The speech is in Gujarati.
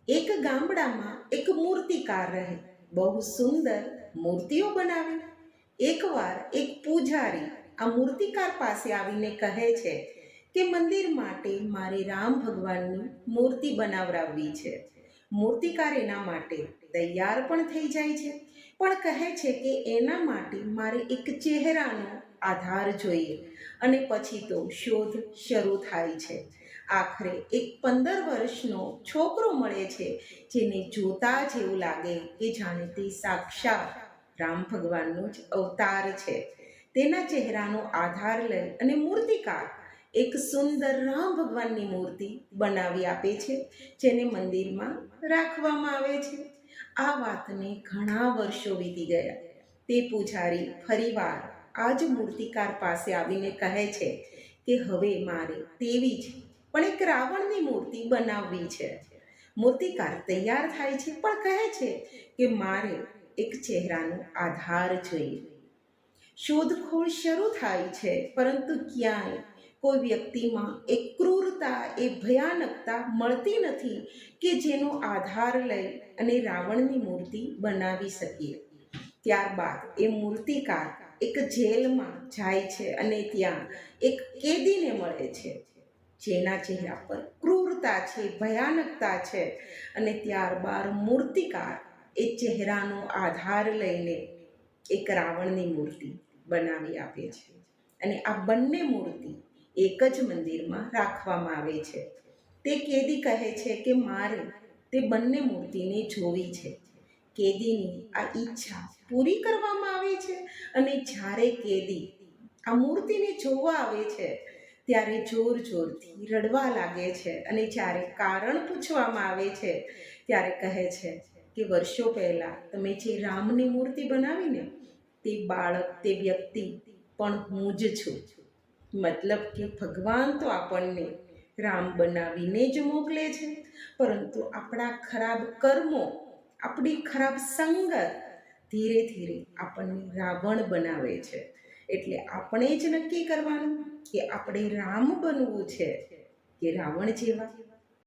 એક ગામડામાં એક મૂર્તિકાર રહે, બહુ સુંદર મૂર્તિઓ બનાવે. એકવાર એક પૂજારી આ મૂર્તિકાર પાસે આવીને કહે છે કે મંદિર માટે મારે રામ ભગવાનની મૂર્તિ બનાવડાવવી છે. મૂર્તિકાર એના માટે તૈયાર પણ થઈ જાય છે, પણ કહે છે કે એના માટે મારે એક ચહેરાનો આધાર જોઈએ. અને પછી તો શોધ શરૂ થાય છે. આખરે એક 15 વર્ષનો છોકરો મળે છે, જેને જોતા જ એવું લાગે કે જાણે તે સાક્ષાત રામ ભગવાનનો જ અવતાર છે. તેના ચહેરાનો આધાર લઈ અને મૂર્તિકાર એક સુંદર રામ ભગવાનની મૂર્તિ બનાવી આપે છે, જેને મંદિરમાં રાખવામાં આવે છે. આ વાતને ઘણા વર્ષો વીતી ગયા. તે પૂજારી ફરીવાર આ જ મૂર્તિકાર પાસે આવીને કહે છે કે હવે મારે તેવી જ પણ એક રાવણની મૂર્તિ બનાવવી છે. મૂર્તિકાર તૈયાર થાય છે, પણ કહે છે કે મારે એક ચહેરાનો આધાર જોઈએ. શોધખોળ શરૂ થાય છે, પરંતુ ક્યાંય કોઈ વ્યક્તિમાં એક ક્રૂરતા, એ ભયાનકતા મળતી નથી કે જેનો આધાર લઈ અને રાવણની મૂર્તિ બનાવી શકીએ. ત્યારબાદ એ મૂર્તિકાર એક જેલમાં જાય છે અને ત્યાં એક કેદીને મળે છે, જેના ચહેરા પર ક્રૂરતા છે, ભયાનકતા છે. અને ત્યારબાદ મૂર્તિકાર એ ચહેરાનો આધાર લઈને એક રાવણની મૂર્તિ બનાવી આપે છે. અને આ બંને મૂર્તિ એક જ મંદિરમાં રાખવામાં આવે છે. તે કેદી કહે છે કે મારે તે બંને મૂર્તિને જોવી છે. કેદીની આ ઈચ્છા પૂરી કરવામાં આવે છે. અને જ્યારે કેદી આ મૂર્તિને જોવા આવે છે, ત્યારે જોર જોરથી રડવા લાગે છે. અને જ્યારે કારણ પૂછવામાં આવે છે, ત્યારે કહે છે કે વર્ષો પહેલાં તમે જે રામની મૂર્તિ બનાવીને, તે બાળક, તે વ્યક્તિ પણ હું જ છું. મતલબ કે ભગવાન તો આપણને રામ બનાવીને જ મોકલે છે, પરંતુ આપણા ખરાબ કર્મો, આપણી ખરાબ સંગત ધીરે ધીરે આપણને રાવણ બનાવે છે. એટલે આપણે જ નક્કી કરવાનું કે આપણે રામ બનવું છે કે રાવણ જેવા.